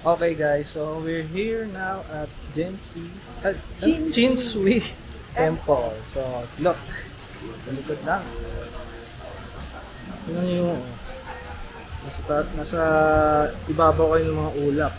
Okay guys, so we're here now at Chinsui Temple. So look, likod lang. Tingnan niyo yung nasa ibabaw kayo ng mga ulap.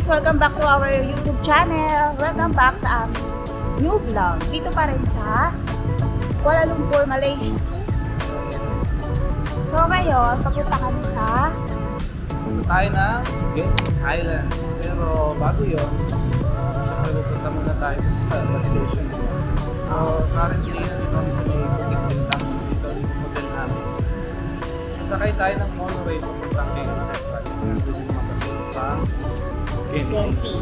Welcome back to our YouTube channel. Welcome back sa aming new vlog. Dito pa rin sa Kuala Lumpur, Malaysia. So ngayon, papunta kami sa tayo ng Genting Highlands. Pero bago yun, syempre pupunta muna tayo sa bus station. So currently, nandito kami sa may Bukit Bintang dito yung hotel namin. Sakay tayo ng monorail papuntang Genting Central. Kasi nandun yung mga pasunod pa Genting.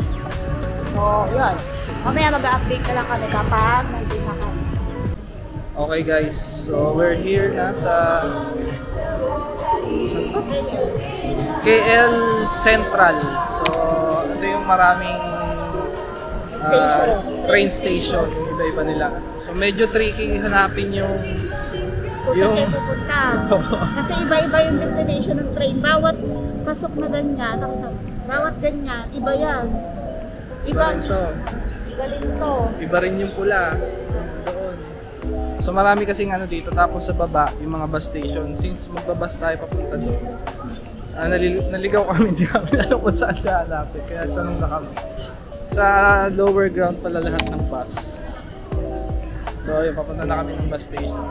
So, yun. Mamaya mag-update na lang kami kapag nandun na kami. Okay guys, so we're here na sa KL Central. So, ito yung maraming train station. Iba-iba nila. So, medyo tricky hanapin yung kayo pupunta. Kasi iba-iba yung destination ng train. Bawat pasok na ganyan, bawat ganyan, iba yan. Iba rin to. Iba rin yung pula. Doon. So marami kasing ano dito, tapos sa baba, yung mga bus station. Since magbabas tayo papunta doon, naligaw kami, hindi kami alam kung saan hanapin. Kaya tanong na kami. Sa lower ground pala lahat ng bus. So yun, papunta na kami ng bus station.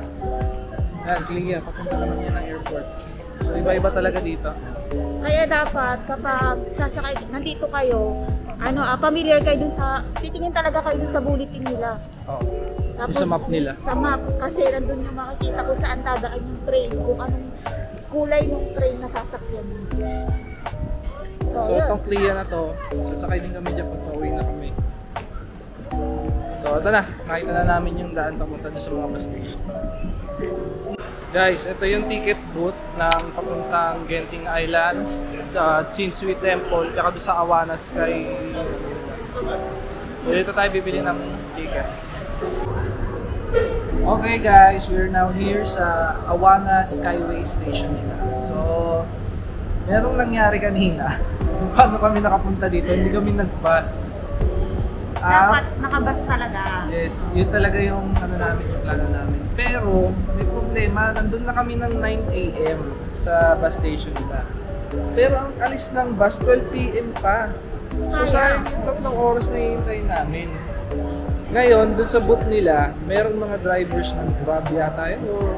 Yan, clear, papunta naman yan ng airport. So iba-iba talaga dito. Kaya dapat kapag sasakay, nandito kayo, familiar kayo dun sa, titingin talaga kayo dun sa bulletin nila. Oo. Tapos sa map nila. Sa map, kasi nandun yung makikita kung saan dadaan yung train, kung anong kulay ng train na sasakyan. So itong Clia na to, sasakay din kami dyan pag pauwi na kami. So ito na, nakita na namin yung daan papunta sa mga bus station. Guys, ito yung ticket booth ng papuntang Genting Islands, Chinsui Temple, tsaka doon sa Awana Sky. So dito tayo bibili ng ticket. Okay guys, we're now here sa Awana Skyway Station nila. So, merong nangyari kanina. Paano kami nakapunta dito? Hindi kami nag-bus. Dapat nakabus talaga. Yes, yun talaga yung namin, yung plano namin. Pero may problema, nandun na kami ng 9 AM sa bus station nila. Pero ang alis ng bus 12 PM pa. So sayang yung 3 oras na hihintayin namin. Ngayon, dun sa booth nila, merong mga drivers ng Grab yata yun, or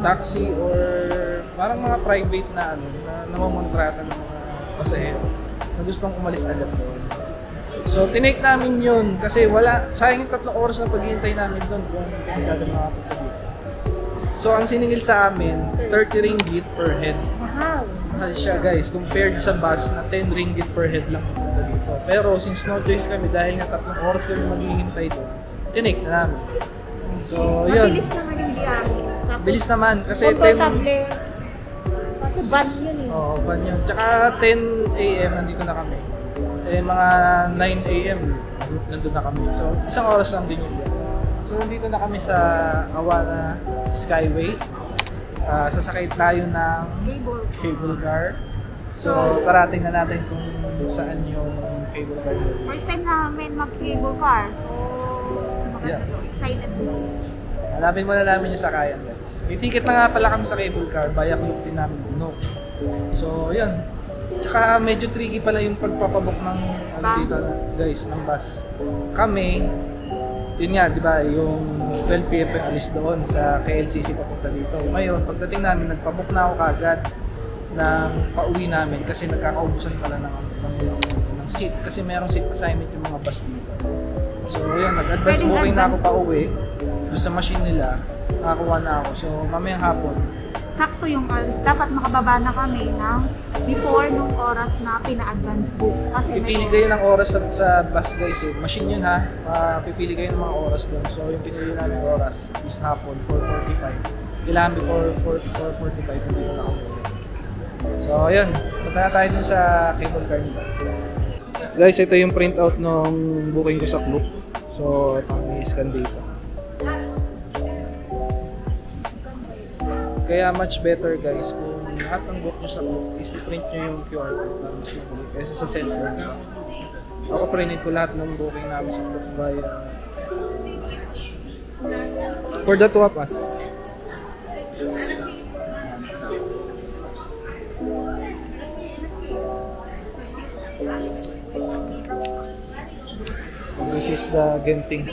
taxi or parang mga private na na namamontrata ng mga pasahero na gustong umalis agad doon. So, tinake namin yun kasi sayang yung 3 oras na paghihintay namin doon kung gagawin makapunta dito. So, ang siningil sa amin, 30 ringgit per head. Mahal siya guys, compared sa bus na 10 ringgit per head lang pupunta dito. Pero, since no choice kami dahil nga 3 oras kami maghihintay doon, tinake na namin. So, yun. Mabilis naman yung biyahe. Bilis naman kasi 10... Kasi van yun eh. Oo, van yun. Tsaka 10 AM nandito na kami. Mga 9 AM nandun na kami. So, isang oras lang din yun. So, nandito na kami sa Awana Skyway. Sasakay tayo ng cable car. So, parating na natin kung saan yung cable car. First time namin mag-cable car. So, excited po. Hanapin muna namin yung sakayan guys. May ticket na nga pala kami sa cable car. Via club din namin. No. So, yun. Tsaka medyo tricky pala yung pagpapabok ng dito guys, ng bus. Kami, yun nga, di ba, yung 12 PM yung alis doon sa KLCC papunta dito. Ngayon, pagdating namin, nagpabook na ako kagad ng pauwi namin kasi nagkakaubusan pala ng seat. Kasi merong seat assignment yung mga bus dito. So, yun, nag-advance booking na ako pauwi. Doon sa machine nila, nakakuha na ako. So, mamayang hapon, sakto yung oras. Dapat makababa na kami ng before nung oras na pina-advance book. Kasi Pipili kayo ng oras sa bus guys eh. Machine yun ha. Pipili kayo ng mga oras doon. So yung pinili namin oras is hapon, 4:45. Kailangan before 4:45 hindi na kami. So ayun, punta na tayo dun sa cable car nito. Guys, ito yung printout nung booking ko sa Klook. So ito ang i-scan dito. Kaya much better guys kung lahat ng book nyo sa Klook is i-print nyo yung QR code para mas mabilis kaysa sa cellphone. Ako printed ko lahat ng booking namin sa Klook via for the two of us. This is the Genting.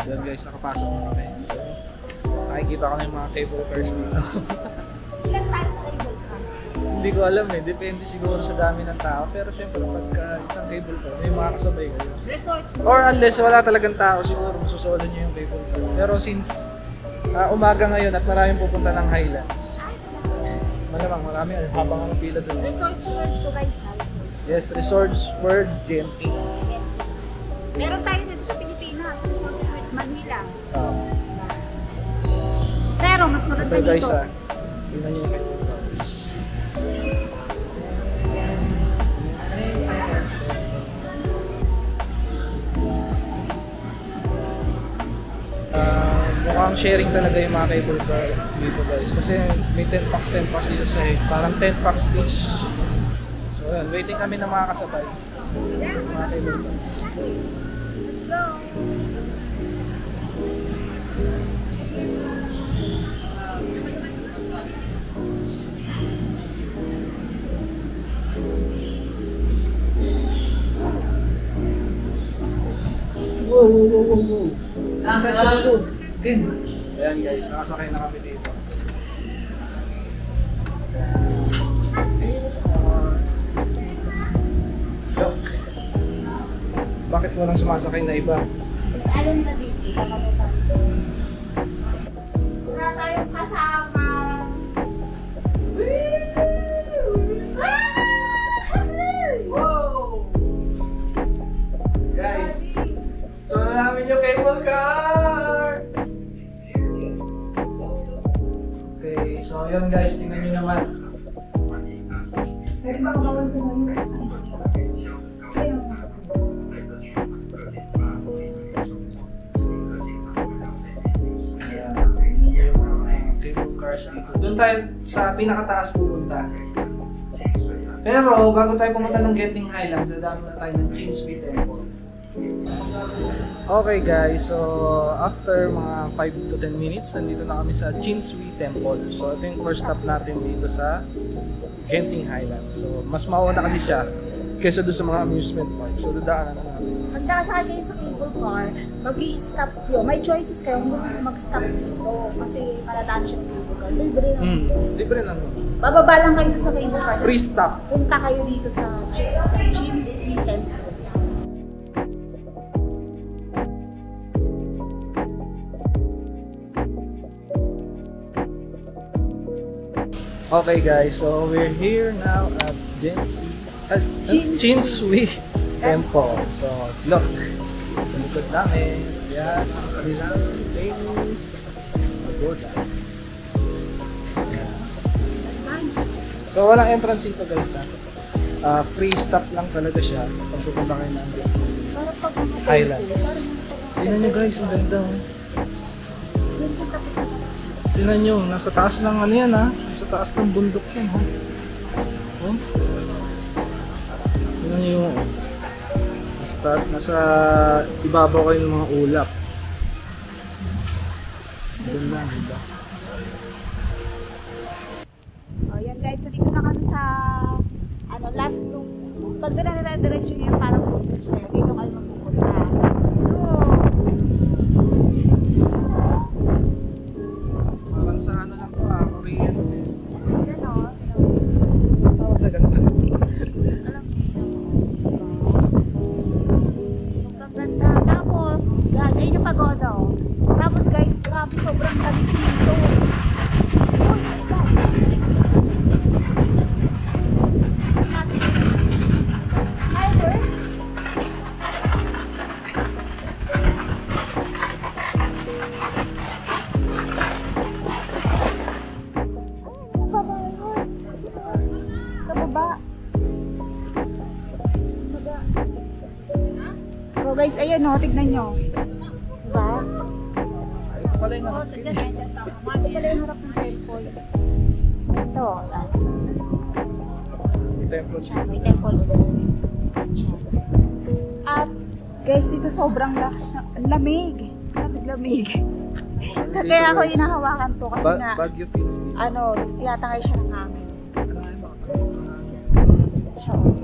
Yan guys, nakapasok na kami. So, nakikita ko na yung mga cable cars dito. ilan tayo sa cable car? Hindi ko alam eh, depende siguro sa dami ng tao. Pero syempre pagka isang cable car, may mga kasabay kayo. Resorts. Or unless wala talagang tao, siguro masusolo nyo yung cable car. Pero since umaga ngayon at maraming pupunta ng Highlands, malamang marami habang ang pila doon. Resorts World to guys ha. Resorts. Yes, Resorts World Genting. Meron tayo dito sa Pilipinas. Resorts World Manila. Uh, Pero mas maganda Pero guys, dito. tingnan nyo yung cable cars. Mukhang sharing talaga yung mga cable car dito guys. Kasi may 10 packs dito sa head. Parang 10 packs each. So yun, waiting kami ng mga kasabay. Mga cable car. Let's go. Wow. Din. Ayan guys, nakasakay na kami dito. Look. Bakit walang sumasakay na iba? Mas alam na dito. Wala tayong kasama. Wow! Guys, so namin yung cable car! Okay, so yun guys, tingnan nyo naman. Pwede ba kumawal dyan ngayon? Cable cars dito. Doon tayo sa pinakataas pupunta. Pero bago tayo pumunta ng Genting Highlands, dadaan na tayo ng Chinsui Temple. Okay guys, so after mga 5 to 10 minutes, nandito na kami sa Chinsui Temple. So ito yung first stop natin dito sa Genting Highlands. So mas mauna kasi siya kaysa doon sa mga amusement park. So dadaanan na natin. Pag nakasakay kayo sa cable car, mag-i-stop yun. May choices kayo kung gusto nyo mag-stop dito. Kasi paladaan siya ng cable car. Libre lang. Libre lang. Bababa lang kayo sa cable car. Free stop. Punta kayo dito sa Chinsui Temple. Okay guys, so we're here now at Chinsui Temple. So look, sa likod namin, yan, ang kanilang famous pagoda. So walang entrance dito guys ha. Free stop lang talaga siya pag pupunta kayo ng Highlands. Tingnan nyo guys, ang ganda oh. Tingnan nyo, nasa taas ng ano yan ha. Nasa taas ng bundok yan ha. Oh. Tingnan nyo yung nasa ibabaw kayo ng mga ulap. Doon lang, diba? Oh, yan guys, nandito na kami sa last nung pag dire-diretso niyo parang siya, dito kayo magpupunta. So, Guys, ayun yung pagoda oh. Tapos guys, grabe sobrang lamig dito. Uy, what's that? Firework? Fireworks. Sa baba. So guys, ayun oh, tignan nyo. Diba? Ito pala yung harap. Ito pala yung harap ng temple. Ito. Temple siya. May temple ulit. At guys, dito sobrang lakas na lamig. Lamig. Kaya ako hinahawakan to kasi nga Baguio feels dito. tinatangay siya ng hangin. Ano nga yung mga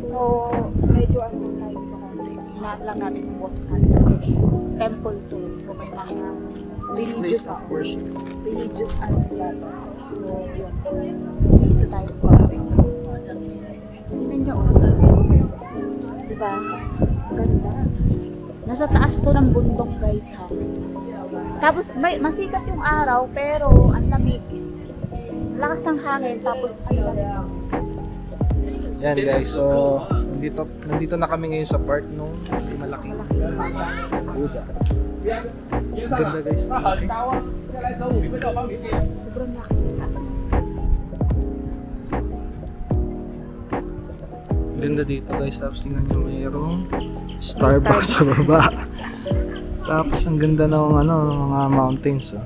So, medyo tayo dito konti. Hinaan lang natin yung boses natin kasi temple to. So, may mga religious worship. Religious nila to. So, yun. Dito tayo konti. Tingnan nyo. Diba? Ganda. Nasa taas to ng bundok guys ha. Tapos masikat yung araw pero ang lamig. Lakas ng hangin tapos ang lamig. Yan guys, so nandito na kami ngayon sa part nung malaking Buddha. Ganda guys. Sobrang nakakita. Ganda dito guys, tapos tingnan nyo mayroong Starbucks sa baba. Tapos ang ganda ng mga mountains. Oh.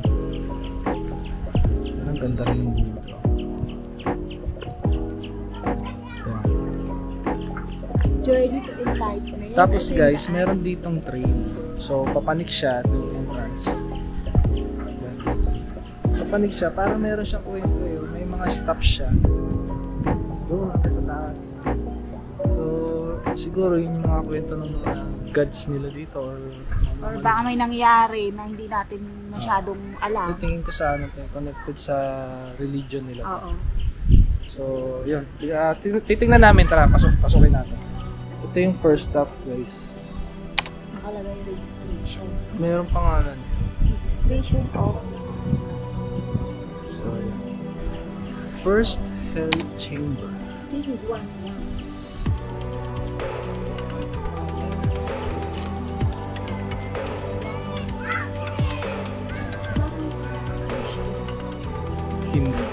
Ang ganda rin ng dito. Journey to Enlightenment. Tapos guys, meron ditong train. So papanik siya to entrance. Papanik siya, parang meron siyang kwento eh. May mga stops siya. Doon hanggang sa taas. So siguro yun yung mga kwento ng mga gods nila dito or baka may nangyari na hindi natin masyadong alam. tingin ko sa connected sa religion nila. Oo. So yun, titingnan namin, tara, pasukin natin. Ito yung first stop guys. Nakalagay registration. Mayroong pangalan. Registration office. So yun. First Hell Chamber. Scene 1. Hindi.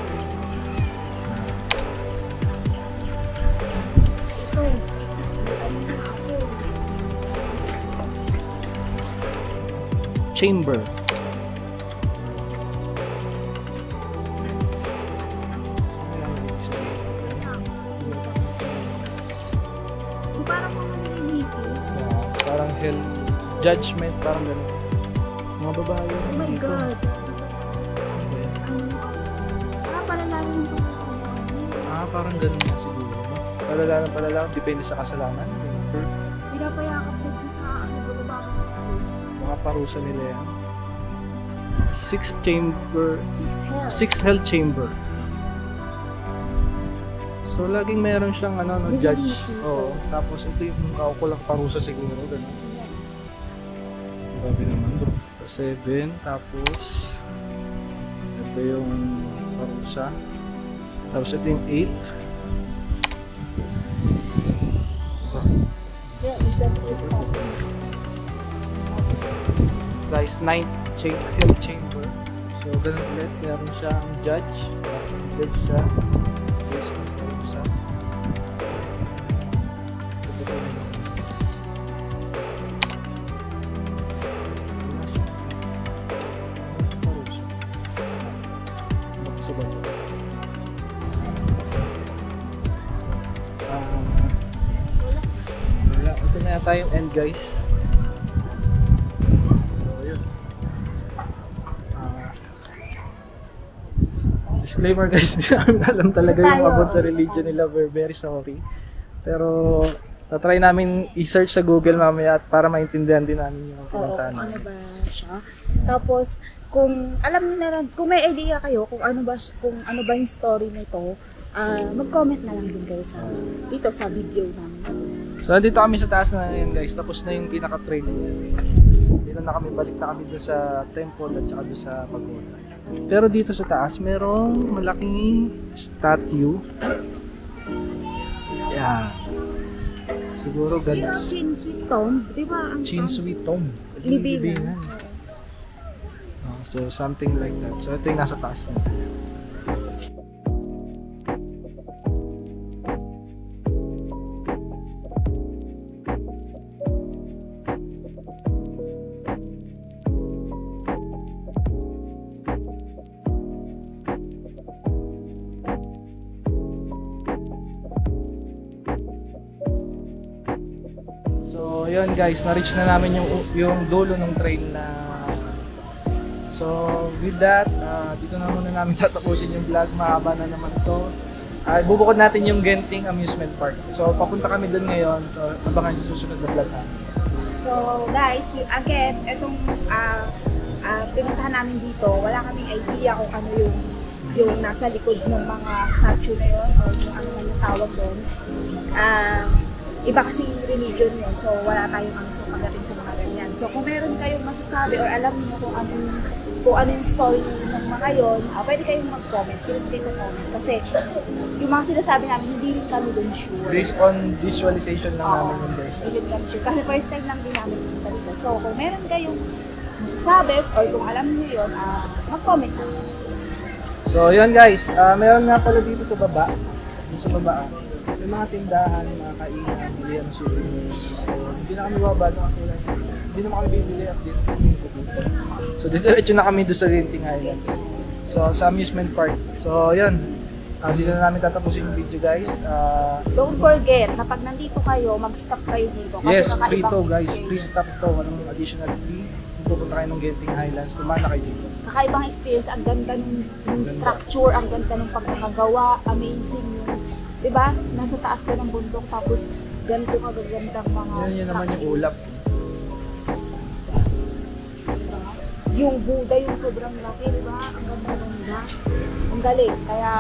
Chamber. Parang mga nililitis. Parang hell judgment, parang gano'n. Mga babae. Oh my God. Palalalim yung Parang gano'n nga siguro. Palala, depende sa kasalanan. pinapayakap dito sa baba. Mga parusa nila yan. Sixth chamber. Sixth hell. Sixth Hell Chamber. So laging meron siyang judge. Oo. Tapos ito yung kaukulang parusa siguro. Gano'n. Grabe naman bro. 7. Tapos ito yung parusa. Tapos ito yung 8. Yeah, is that it? Guys, 9th Hell Chamber. So ganun ulit. Meron siyang judge. Tapos judge siya. Tapos yung parusa. Ito po yun. Parusa. Makasabay. Wala. Ito na yata yung end guys. So yun. Disclaimer guys, hindi namin alam talaga yung about sa religion nila. We're very sorry. Pero tatry namin i-search sa Google mamaya at para maintindihan din namin yung pinuntahan ano namin. ba siya? Tapos kung alam niyo na lang, kung may idea kayo kung ano ba yung story nito, mag-comment na lang din kayo sa dito sa video namin. So dito kami sa taas na yun guys. Tapos na yung pinaka-trail. Dito na kami, balik na kami doon sa temple at saka doon sa pagoda. Pero dito sa taas, merong malaking statue. Yan. Siguro God's Chin Sweet Tomb, di ba? Chin Sweet Tomb. Libingan. So something like that. So ito yung nasa taas na. So yun guys, na-reach na namin yung dulo ng trail na. So with that, dito na muna namin tatapusin yung vlog. Mahaba na naman to. Bubukod natin yung Genting Amusement Park. So papunta kami doon ngayon. So abangan yung susunod na vlog namin. So guys, again, itong pinuntahan namin dito, wala kaming idea kung ano yung nasa likod ng mga statue na yun o yung ano man yung tawag doon. Iba kasi religion yun, so wala tayong so pagdating sa mga ganyan. So kung meron kayong masasabi or alam niyo kung ano yung story ng mga yun, pwede kayong mag-comment, pwede kayong comment. Kasi yung mga sinasabi namin, hindi rin kami dun sure. Based on visualization lang namin yung guys. Hindi rin kami sure. Kasi first time lang din namin punta dito. So kung meron kayong masasabi or kung alam niyo yun, mag-comment lang. So yun guys, meron nga pala dito sa baba. Dito sa baba, may mga tindahan, mga kainan, bilihan ng souvenirs. So hindi na kami bababa kasi hindi naman kami bibili at dito kami pupunta. So diretso na kami doon sa Genting Highlands. So sa amusement park. So yun, dito na namin tatapusin yung video guys. Don't forget na pag nandito kayo, mag-stop kayo dito. Kasi Yes, free to guys. experience. Free stop to. Walang additional fee. Kung pupunta kayo ng Genting Highlands, tumana kayo dito. Kakaibang experience, ang ganda ng structure, ang ganda ng pagkakagawa, amazing yung, diba? Nasa taas ka ng bundok, tapos ganito kagagandang mga Yan naman yung ulap. Yung Buddha, yung sobrang laki, diba? Ang ganda. Ang galing. Kaya,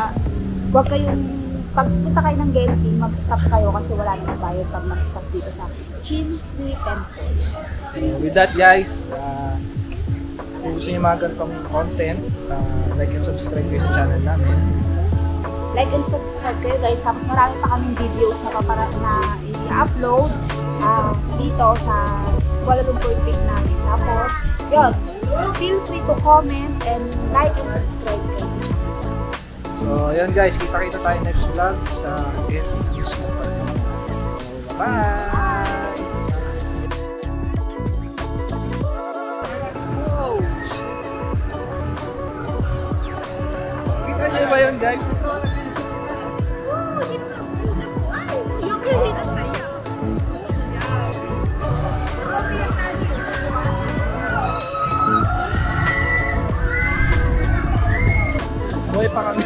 huwag kayong, pagpunta kayo ng Genting, mag-stop kayo kasi wala namang bayad pag mag-stop dito sa Chin Sweet Temple. So, with that guys, kung gusto niyo mga ganitong content, like and subscribe kayo sa channel namin. Like and subscribe kayo guys. Tapos marami pa kaming videos na i-upload dito sa Kuala Lumpur Peak namin. Tapos, yun, feel free to comment and like and subscribe kayo sa channel. So, yun guys, kita-kita tayo next vlog sa Genting Amusement Park. So, bye-bye! Kita niyo ba yun guys? Buhay pa kami.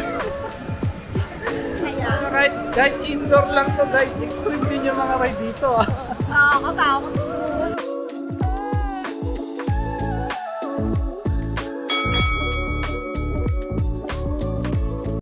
Kahit indoor lang to guys, extreme din yung mga ride dito. Katakot.